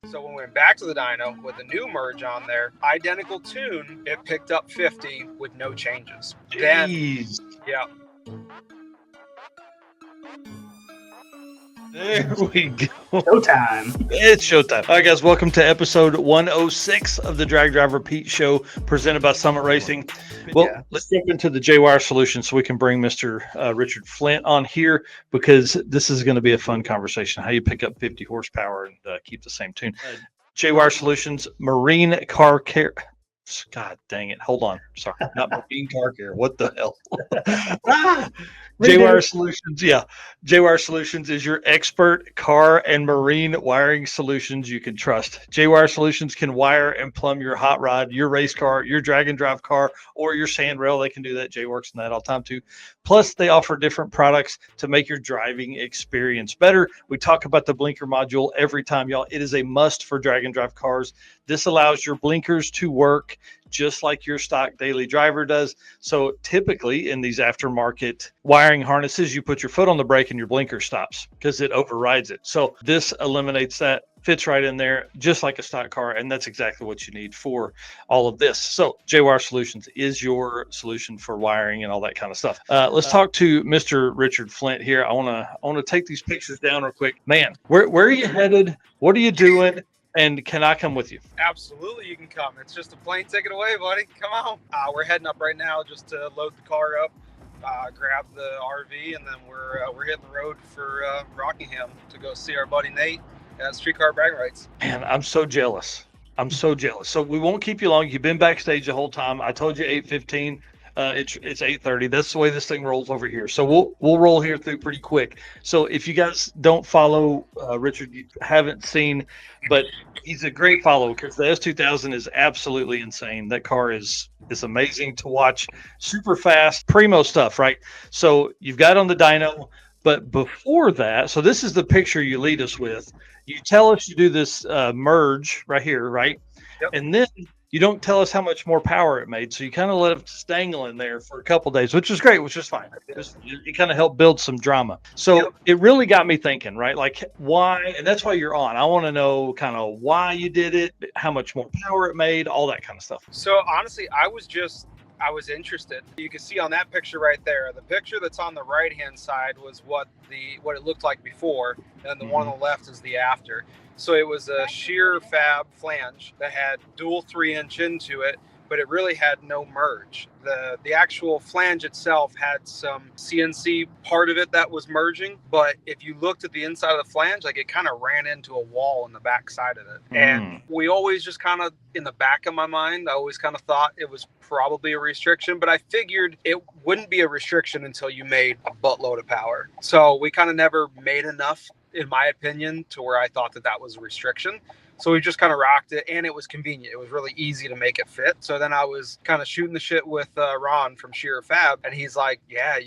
So when we went back to the dyno with a new merge on there, identical tune, it picked up 50 with no changes. Jeez. Then, yeah. There we go. Showtime. It's showtime. All right, guys, welcome to episode 106 of the Drag Driver Pete Show, presented by Summit Racing. Well, let's jump into the JayWire Solutions so we can bring Mr. Richard Flint on here, because this is going to be a fun conversation, how you pick up 50 horsepower and keep the same tune. JayWire Solutions, marine car care. God dang it. Hold on. Sorry. Not marine car care. What the hell? JayWire Solutions. Yeah. JayWire Solutions is your expert car and marine wiring solutions you can trust. JayWire Solutions can wire and plumb your hot rod, your race car, your drag and drive car, or your sand rail. They can do that. Jay works on that all the time too. Plus, they offer different products to make your driving experience better. We talk about the blinker module every time, y'all. It is a must for drag and drive cars. This allows your blinkers to work just like your stock daily driver does. So typically in these aftermarket wiring harnesses, you put your foot on the brake and your blinker stops because it overrides it. So this eliminates that, fits right in there, just like a stock car. And that's exactly what you need for all of this. So JayWire Solutions is your solution for wiring and all that kind of stuff. Let's talk to Mr. Richard Flint here. I want to take these pictures down real quick. Man, where are you headed? What are you doing? And can I come with you? Absolutely, you can come. It's just a plane ticket away, buddy. Come on. We're heading up right now just to load the car up, grab the RV, and then we're hitting the road for Rockingham to go see our buddy Nate at Streetcar Bragging Rights. Man, I'm so jealous. So we won't keep you long. You've been backstage the whole time. I told you 8:15. It's 8:30. That's the way this thing rolls over here. So we'll roll here through pretty quick. So if you guys don't follow Richard, you haven't seen, but he's a great follow because the S2000 is absolutely insane. That car is amazing to watch. Super fast, primo stuff, right? So you've got on the dyno, but before that, so this is the picture you lead us with. You tell us you do this merge right here, right? Yep. And then you don't tell us how much more power it made. So you kind of let it dangle in there for a couple days, which is great, which is fine. It kind of helped build some drama. So It really got me thinking, right? Like why, and that's why you're on. I want to know kind of why you did it, how much more power it made, all that kind of stuff. So honestly, I was interested. You can see on that picture right there, the picture that's on the right-hand side was what it looked like before, and the one on the left is the after. So it was a sheer fab flange that had dual 3-inch into it, but it really had no merge. The actual flange itself had some CNC part of it that was merging, but if you looked at the inside of the flange, like it kind of ran into a wall in the back side of it. And we always just kind of, in the back of my mind, I always kind of thought it was probably a restriction, but I figured it wouldn't be a restriction until you made a buttload of power. So we kind of never made enough, in my opinion, to where I thought that was a restriction. So we just kind of rocked it, and it was convenient. It was really easy to make it fit. So then I was kind of shooting the shit with Ron from Sheer Fab, and he's like, yeah,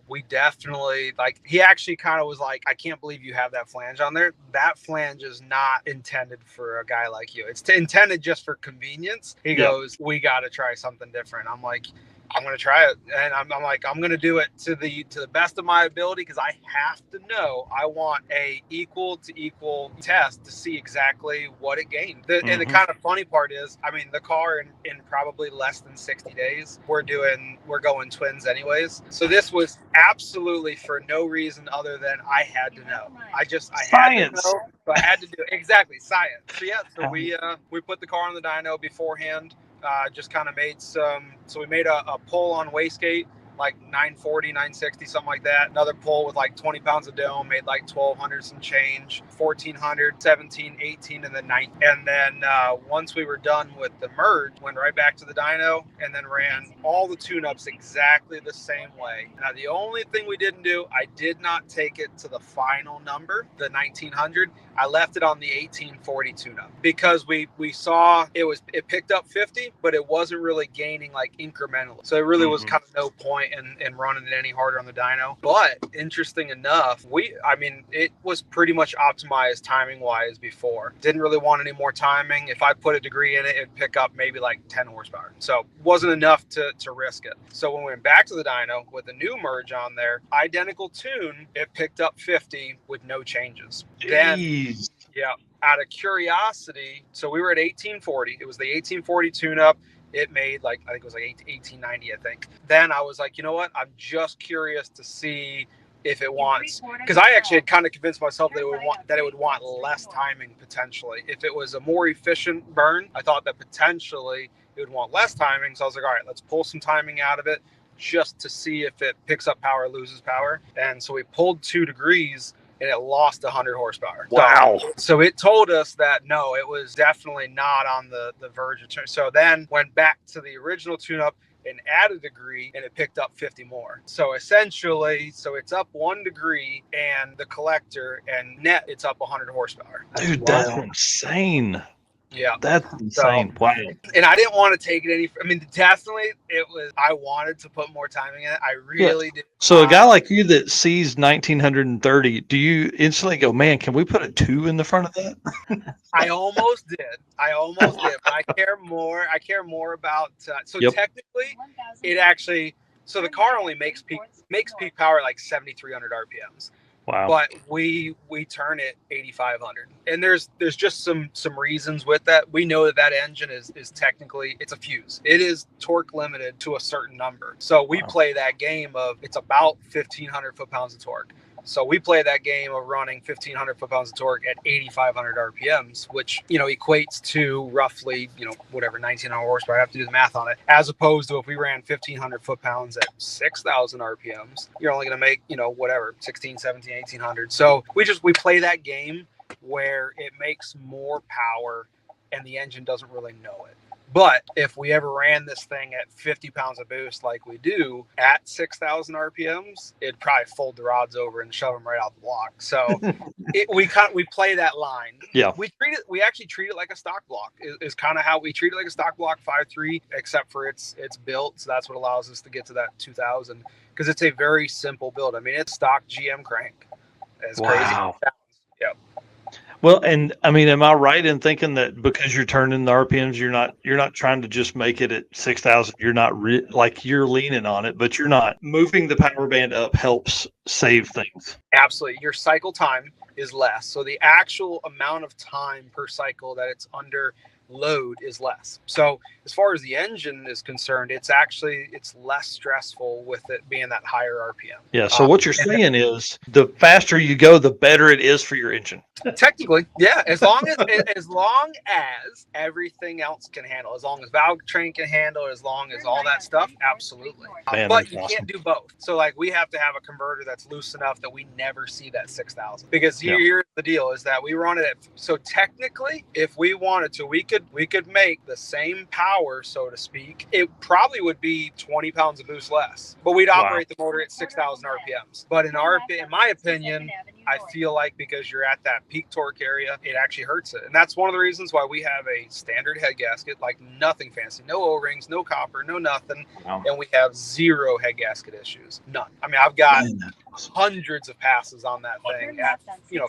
we definitely, like, he actually kind of was like, I can't believe you have that flange on there. That flange is not intended for a guy like you. It's intended just for convenience. He goes, we got to try something different. I'm like, I'm going to try it. And I'm like, I'm going to do it to the best of my ability, because I have to know, I want a equal to equal test to see exactly what it gained. And the kind of funny part is, I mean, the car in probably less than 60 days, we're going twins anyways. So this was absolutely for no reason other than I had to know. I had to know, but I had to do it. Exactly. Science. So yeah, so we put the car on the dyno beforehand. Just kind of made so we made a pull on wastegate, like 940, 960, something like that. Another pull with like 20 pounds of dome, made like 1,200 some change, 1,400, 17, 18, and then 9. And then once we were done with the merge, went right back to the dyno and then ran all the tune-ups exactly the same way. Now, the only thing we didn't do, I did not take it to the final number, the 1,900. I left it on the 1840 tune-up because we saw it picked up 50, but it wasn't really gaining like incrementally. So it really was kind of no point in running it any harder on the dyno. But interesting enough, it was pretty much optimized timing wise before. Didn't really want any more timing. If I put a degree in it, it'd pick up maybe like 10 horsepower. So wasn't enough to risk it. So when we went back to the dyno with a new merge on there, identical tune, it picked up 50 with no changes. Then out of curiosity, so we were at 1840. It was the 1840 tune-up. It made I think it was 1890, I think. Then I was like, you know what? I'm just curious to see if it wants, because I actually had kind of convinced myself that it would want less timing potentially. If it was a more efficient burn, I thought that potentially it would want less timing. So I was like, all right, let's pull some timing out of it just to see if it picks up power, loses power. And so we pulled 2 degrees and it lost 100 horsepower. Wow. So it told us that no, it was definitely not on the verge of turn. So then went back to the original tune-up and added a degree, and it picked up 50 more. So essentially, it's up 1 degree, and the collector and net, it's up 100 horsepower. Dude, that's insane. Yeah, that's insane. Wow. And I didn't want to take it any. I mean, definitely, it was. I wanted to put more timing in it. I really did. So a guy like you that sees 1930, do you instantly go, man, can we put a 2 in the front of that? I almost did. But I care more. I care more about. So technically, it actually. So the car only makes peak power like 7,300 RPMs. Wow. But we turn it 8,500. And there's just some reasons with that. We know that engine is technically, it's a fuse. It is torque limited to a certain number. So we play that game of, it's about 1,500 foot-pounds of torque. So we play that game of running 1,500 foot-pounds of torque at 8,500 RPMs, which, equates to roughly, whatever, 1,900 horsepower. I have to do the math on it. As opposed to if we ran 1,500 foot-pounds at 6,000 RPMs, you're only going to make, whatever, 16, 17, 1,800. So we play that game where it makes more power and the engine doesn't really know it. But if we ever ran this thing at 50 pounds of boost like we do at 6,000 RPMs, it'd probably fold the rods over and shove them right out the block. So we play that line. Yeah. We actually treat it like a stock block is kind of how we treat it, like a stock block 5.3, except for it's built. So that's what allows us to get to that 2,000, because it's a very simple build. I mean, it's stock GM crank. As crazy as it sounds. Yep. Well, and I mean, am I right in thinking that because you're turning the RPMs, you're not trying to just make it at 6,000? You're not you're leaning on it, but you're not moving the power band up helps save things. Absolutely. Your cycle time is less. So the actual amount of time per cycle that it's under load is less. So as far as the engine is concerned, it's less stressful with it being that higher RPM. Yeah. So what you're saying is the faster you go, the better it is for your engine. Technically, yeah. As long as everything else can handle, as long as valve train can handle, as long as all that stuff, absolutely. Man, but you can't do both. So we have to have a converter that's loose enough that we never see that 6,000. Because here's the deal: is that we run it at. So technically, if we wanted to, we could make the same power, so to speak. It probably would be 20 pounds of boost less, but we'd operate the motor at 6,000 RPMs. But in my opinion, I feel like because you're at that peak torque area, it actually hurts it. And that's one of the reasons why we have a standard head gasket, like nothing fancy, no O-rings, no copper, no nothing. Wow. And we have 0 head gasket issues. None. I mean, I've got hundreds of passes on that thing at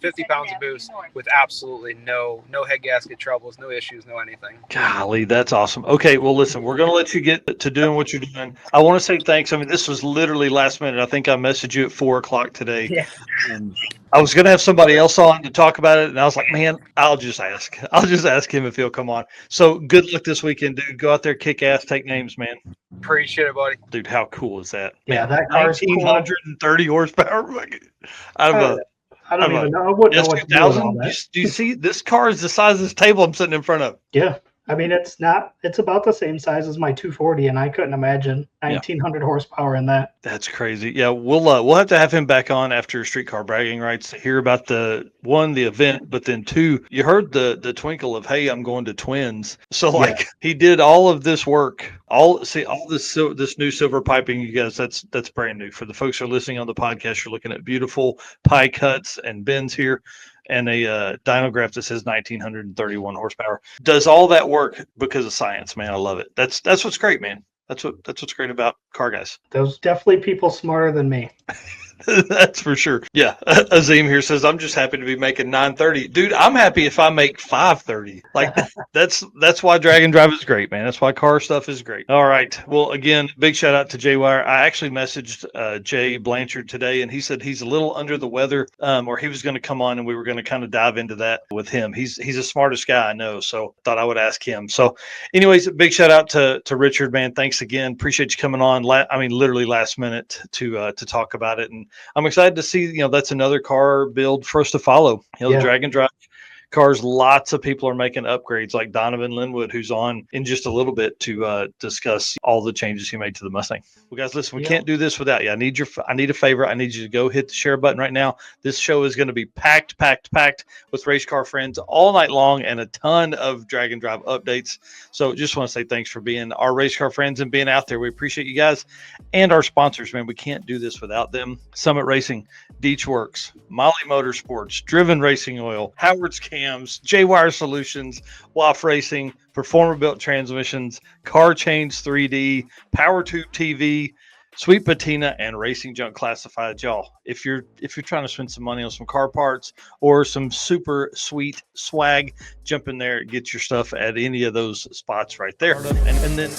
50 pounds of boost with absolutely no head gasket troubles, no issues, no anything. Golly, that's awesome. Okay, well, listen, we're going to let you get to doing what you're doing. I want to say thanks. I mean, this was literally last minute. I think I messaged you at 4:00 today. Yeah. And I was going to have somebody else on to talk about it, and I was like, man, I'll just ask him if he'll come on. So good luck this weekend, dude. Go out there, kick ass, take names, man. Appreciate it, buddy. Dude, how cool is that? Yeah, that car's 1,930 horsepower. I don't even know. I wouldn't know what to do with all that. Do you see this car is the size of this table I'm sitting in front of? Yeah. I mean, it's about the same size as my 240, and I couldn't imagine 1,900 horsepower in that. That's crazy. Yeah, we'll have to have him back on after Streetcar Bragging Rights to hear about the event, but then 2, you heard the twinkle of, hey, I'm going to Twins. So he did all of this work, all this new silver piping, you guys. That's brand new for the folks who are listening on the podcast. You're looking at beautiful pie cuts and bends here, and a dynograph that says 1,931 horsepower. Does all that work because of science, man. I love it. That's what's great, man. That's what's great about car guys. There's definitely people smarter than me. That's for sure. Yeah. Azim here says, I'm just happy to be making 930. Dude, I'm happy if I make 530. Like that's why drag and drive is great, man. That's why car stuff is great. All right. Well, again, big shout out to JayWire. I actually messaged Jay Blanchard today, and he said he's a little under the weather, or he was going to come on and we were going to kind of dive into that with him. He's the smartest guy I know, so thought I would ask him. So anyways, big shout out to Richard, man. Thanks again. Appreciate you coming on. Literally last minute to talk about it. And I'm excited to see, that's another car build for us to follow. The drag and drive cars, lots of people are making upgrades, like Donovan Linwood, who's on in just a little bit to discuss all the changes he made to the Mustang. Well, guys, listen, we can't do this without you. I need a favor. I need you to go hit the share button right now. This show is going to be packed with race car friends all night long and a ton of drag and drive updates. So just want to say thanks for being our race car friends and being out there. We appreciate you guys and our sponsors, man. We can't do this without them. Summit Racing, Deech Works, Molly Motorsports, Driven Racing Oil, Howard's Cams, JayWire Solutions, WAF Racing, Performer Built Transmissions, Car Change 3D, Power Tube TV, Sweet Patina, and Racing Junk Classified. Y'all, if you're trying to spend some money on some car parts or some super sweet swag, jump in there, get your stuff at any of those spots right there. And then